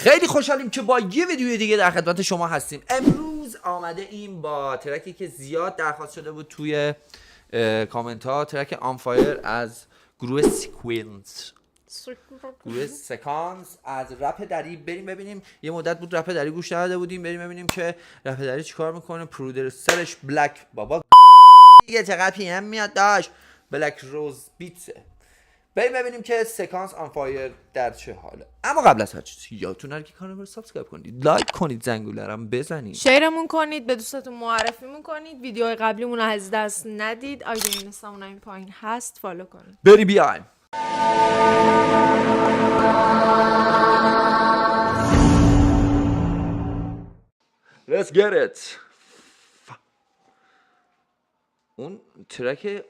خیلی خوشحالیم که با یه ویدیو دیگه در خدمت شما هستیم. امروز آمده ایم با ترکی که زیاد درخواست شده بود توی کامنت ها، ترک آنفایر از گروه سکانس از رپ دری. بریم ببینیم، یه مدت بود رپ دری گوش نداده بودیم، بریم ببینیم که رپ دری چیکار میکنه. پرودوسرش بلک بابا دیگه چقدر پی ام میاد داشت، بلک روز بیتسه. بریم ببینیم که سکانس آنفایر در چه حاله. اما قبل از هر چیز یادتون نره که کانال رو سابسکرایب کنید، لایک کنید، زنگوله رو بزنید، شیرمون کنید، به دوستاتون معرفیمون کنید. ویدیوهای قبلیمون رو از دست ندید. آیدی اینستامون این پایین هست، فالو کنید. بریم بیایم. Let's get it. اون ترک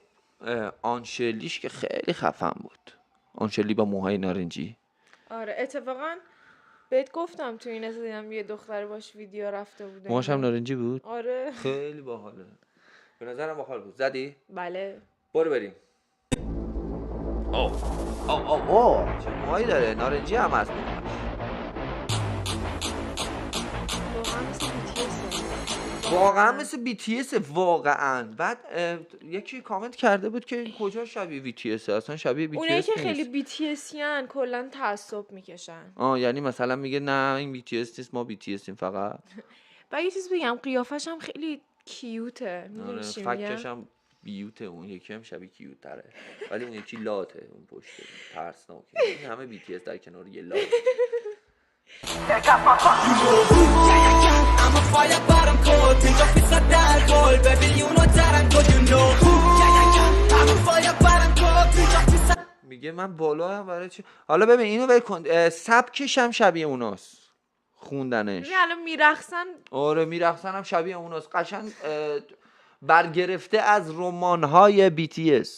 آنشلیش که خیلی خفن بود، آنشلی با موهای نارنجی. آره اتفاقا بهت گفتم تو این دیدم یه دختر باش ویدیو رفته بود، موهاش هم نارنجی بود. آره خیلی باحاله، به نظرم باحال بود. زدی؟ بله برو بریم. اوه چه موهایی داره، نارنجی هم هست. واقعا مثل BTS واقعا. بعد یکی کامنت کرده بود که این کجا شبیه BTS، اصلا شبیه BTS اونایی که نیست. خیلی BTS یان کلا تعصب میکشن. یعنی مثلا میگه نه این BTS نیست، ما BTS یم فقط. و یه چیز بگم، قیافش هم خیلی کیوته، میدونی آره چی میگم؟ فکش هم بیوته، اون یکی هم شبیه کیوت تره، ولی اون یکی لاته، اون پشته ترسناکه. این همه BTS در کنار یه لات. میگه من بالا هم برای چی. حالا ببین اینو ول کن، سبکش هم شبیه اوناست، خوندنش. الان میرقصن. آره میرقصن هم شبیه اوناست، قشنگ برگرفته از رمان‌های BTS.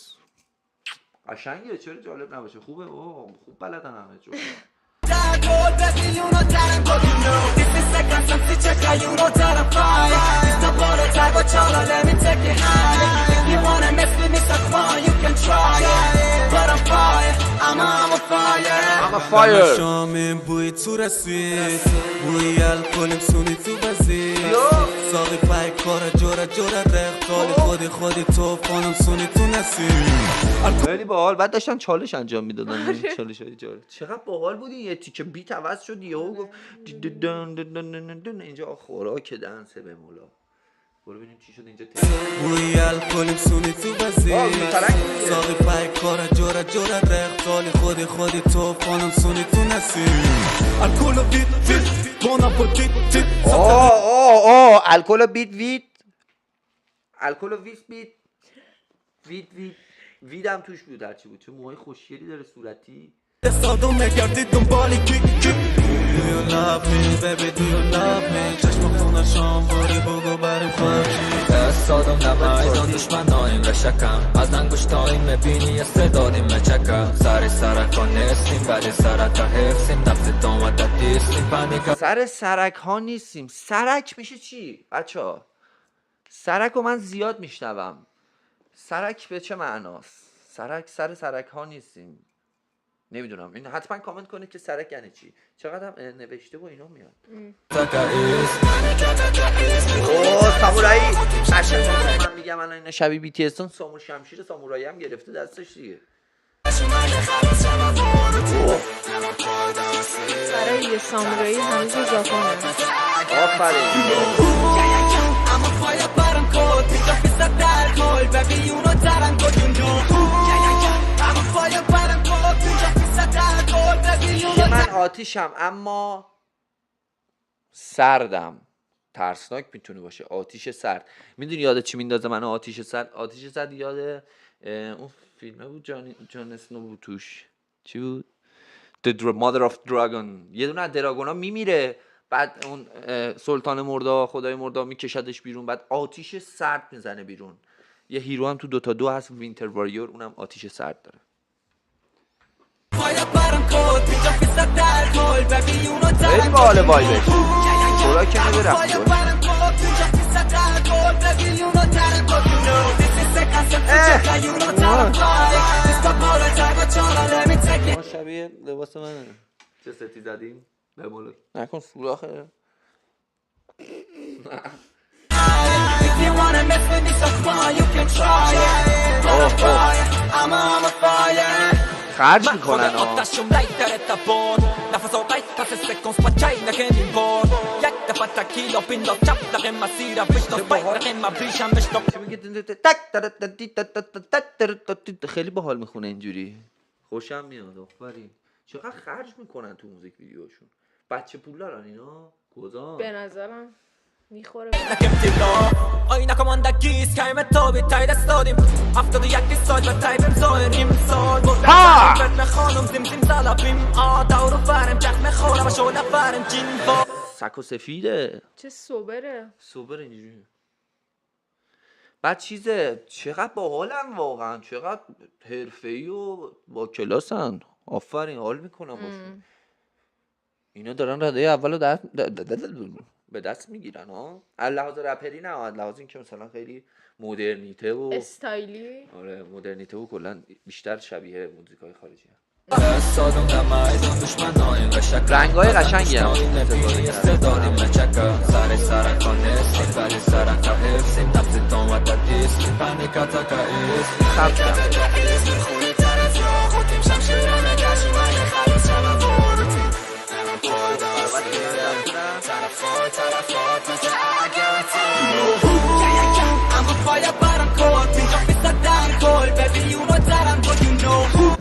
قشنگه، چرا جالب نباشه؟ خوبه، خوب بلدن همه جو. I'm a fire. شامیم بوی تو رسید، بوی الکل سونی تو بزید، ساقی پای کار جورا رخ خودی تو فانم سونی تو نسید. خیلی باحال. بعد داشتن چالش انجام میدادن، چالش‌های جالب. چقدر باحال بود این. یه تیکه بیت عوض شد، یهو گفت اینجا خوراک دنسه به مولا. برو ببینیم چی شد اینجا. بوی الکل سونی تو بزید، ساقی پای کار جورا رخ خودی تو فانم سونی تو نسید. الکل و بیت بونا پوتیت الکل و بیت الکل و ویدم توش بود. هرچی بود. چه موهای خوشگلی داره، صورتی. استادم نگردی دنبالی کی Do you love me baby do you love me چشم خونه شام باری بگو بریم خواهی استادم نبایدان دشمنایم رشکم از انگشتایم میبینی استعدادیم مچکم سر سرکان نیستیم ولی سرک ها حفظیم نفس دامت دیستیم پنیکا سر سرک ها نیستیم. سرک میشه چی بچه ها؟ سرک رو من زیاد میشنوم. سرک به چه معناست؟ سر سرک ها نیستیم. نمیدونم، این حتما کامنت کنید که سرک یعنی چی. چقدر هم نوشته و اینا میاد. سامورایی قشنگ. من میگم الان اینا شبیه BTS. سامور شمشیر سامورایی هم گرفته دستش دیگه. برای یه سامورایی هنوز ژاپنه. آفرین. من آتیشم اما سردم. ترسناک میتونه باشه آتیش سرد. میدونی یاد چی میندازه من آتیش سرد؟ آتیش سرد یاد اون فیلمه بود، جان اسنو بود توش. چی بود؟ The Mother of Dragon. یه دونه از دراگونا میمیره، بعد اون سلطان مردا، خدای مردا میکشدش بیرون، بعد آتیش سرد میزنه بیرون. یه هیرو هم تو 2 هست، وینتر واریور، اونم آتیش سرد داره. خیلی باحاله وایبش. برا که میبرم شبیه لباس منه. چه ستی زدیم؟ بمال نکن سوراخه. If you wanna mess with me, so come on, you can try it. On fire, I'm on fire. خرج من میکنن خودم آتشم لیتر تبون نفس آقای کس سکن سپچای نکنیم بار یک دفعه تکیلا پینداز چپ دقیق مسیرم بشناس باید دقیق مبریشم بشناس خیلی باحال میخونه اینجوری، خوشم میاد. آفرین. چقدر خرج میکنن تو موزیک ویدیوشون. بچه پولدارن اینا کجا؟ به نظرم میخوره. نکم تیلا آینا کماندگیست که همه تابی تای دست دادیم 71 سال و تایبم زاهریم سال ها! بردن خانم زیم زیم زلبیم دورو فرم چخمه خورم و شوله فرم جین با سک و سفیده چه سوبره. سوبر اینجوری. بعد چیزه چقدر باحالن واقعا، چقدر حرفه‌ای و با کلاسن. آفرین، حال میکنم باشون. اینا دارن رده اولو به دست میگیرن ها. از لحاظ رپری نه، از لحاظ اینکه مثلا خیلی مدرنیته و استایلی. آره مدرنیته و کلا بیشتر شبیه موزیکای خارجی هست. سادم در مایدان دشمنای و شکر رنگای قشنگی هم استعدادیم نچکر سر سرکان نیستیم ولی سرکا حفظیم نفس دامت دیستیم پنیکاتا که ایستیم خب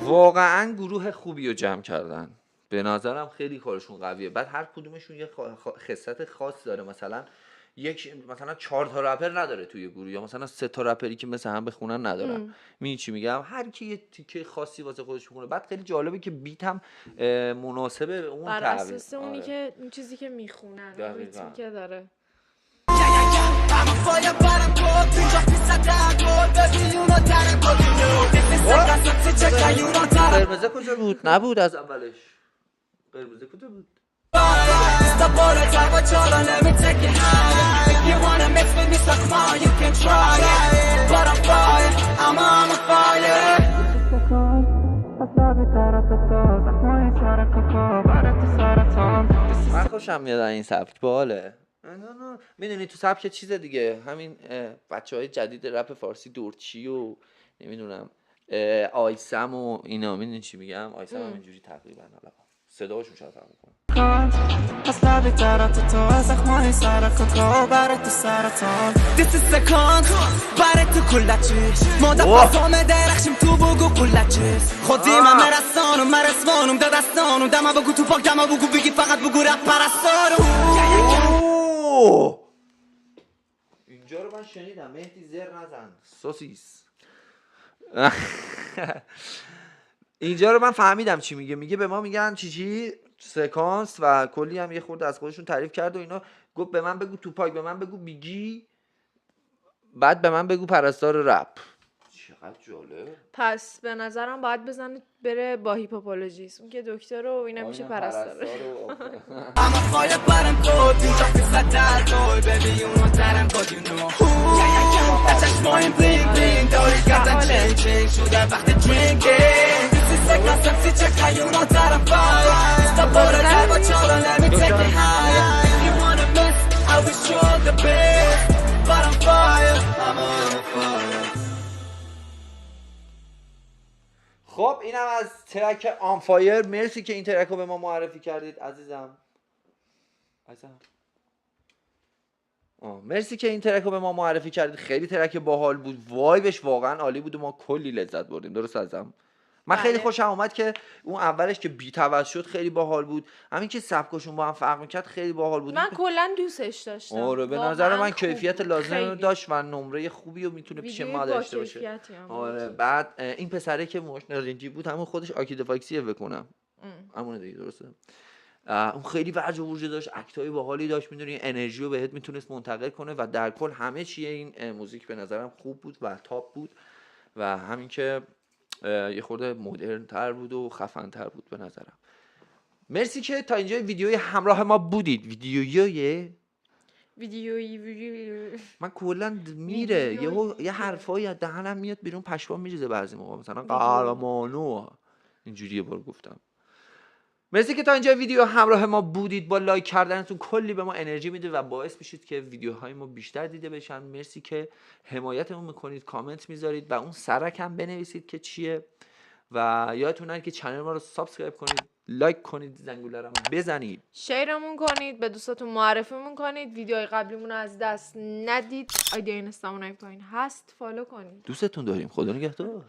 واقعا گروه خوبی رو جمع کردن، به نظرم خیلی کارشون قویه. بعد هر کدومشون یه خصلت خاص داره. مثلا مثلا 4 تا رپر نداره توی گروه، یا مثلا 3 تا رپری که مثل هم بخونن ندارن. می‌دونی چی میگم؟ هر کی یه تیکه خاصی واسه خودش می‌خونه. بعد خیلی جالبه که بیت هم مناسبه به اون بر تقریبا. اساس اونی که اون چیزی که میخونن، دقیقاً. ریتمی که داره. قرمزه کجا بود؟ نبود از اولش. قرمزه کجا بود؟ من خوشم میاد این سبک، باحاله. میدونی تو سبک چیز دیگه، همین بچهای جدید رپ فارسی دورچی و نمیدونم آیسم و اینا، میدونی چی میگم؟ آیسم هم اینجوری تقریبا، حالا صداشون شاید هم میکنه. اصلا بیترات تو از اخمای سرکا برای تو سرطان دیست سکان برای تو کلچی مادر بازامه درخشیم تو بگو کلچیز خودیم هم مرسانم مرسوانم دستانم دم بگو تو پاک دم بگو بگی فقط بگو رپ پرستارم. اینجا رو من شنیدم. مهدی زر نزن سوسیس. اینجا رو من فهمیدم چی میگه. میگه به ما میگن چی سکانس و کلی هم یه خورده از خودشون تعریف کرد و اینا. گفت به من بگو توپاک، به من بگو بیگی، بعد به من بگو پرستار رپ. چقدر جالب. پس به نظرم باید بزنه بره با هیپوپولوژیست، اون که دکتر و اینا میشه پرستاره. I'm a fire but I'm cold You drop this like that boy Baby you know that I'm good you know That's a small and bling bling Though you got that chain chain شده وقت drinking This is like a sexy check how you know that I'm fire Stop all the time but y'all let me take it higher If you wanna mess I wish you all the best But I'm fire I'm on fire خب اینم از ترک آنفایر. مرسی که این ترک رو به ما معرفی کردید عزیزم. مرسی که این ترک رو به ما معرفی کردید. خیلی ترک باحال بود، وایبش واقعا عالی بود و ما کلی لذت بردیم. درست عزیزم؟ من خیلی خوشم اومد که اون اولش که بی توجه شد خیلی باحال بود. همین که سبکشون با هم فرق میکرد خیلی باحال بود. من کلا دوستش داشتم. آره به نظر من کیفیت لازم داشت و نمره خوبی رو میتونه پیش ما داشته باشه. آره بعد این پسره که موشنالینجی بود همون خودش آکیدفاکسیه بکنم همونه دیگه. درسته؟ اون خیلی وجه و داشت، اکتای باحالی داشت، میدونی انرژی رو بهت میتونست منتقل کنه و در کل همه چیه این موزیک به نظرم خوب بود و تاپ بود و همین که یه خورده مدرن تر بود و خفن تر بود به نظرم. مرسی که تا اینجا ویدیوی همراه ما بودید. ویدیوی من کلا میره یه حرفایی از دهنم میاد بیرون پشمام میریزه بعضی موقع، مثلا قهرمانو اینجوری یه بار گفتم. مرسی که تا اینجا ویدیو همراه ما بودید. با لایک کردنتون کلی به ما انرژی میده و باعث میشید که ویدیوهای ما بیشتر دیده بشن. مرسی که حمایتمون میکنید، کامنت میذارید و اون سرک هم بنویسید که چیه و یادتون نره که چنل ما رو سابسکرایب کنید، لایک کنید، زنگوله رو بزنید، شیرمون کنید، به دوستاتون معرفیمون کنید. ویدیوهای قبلیمون رو از دست ندید. آیدی اینستامون این پایین هست، فالو کنید. دوستتون داریم. خدا نگهدار.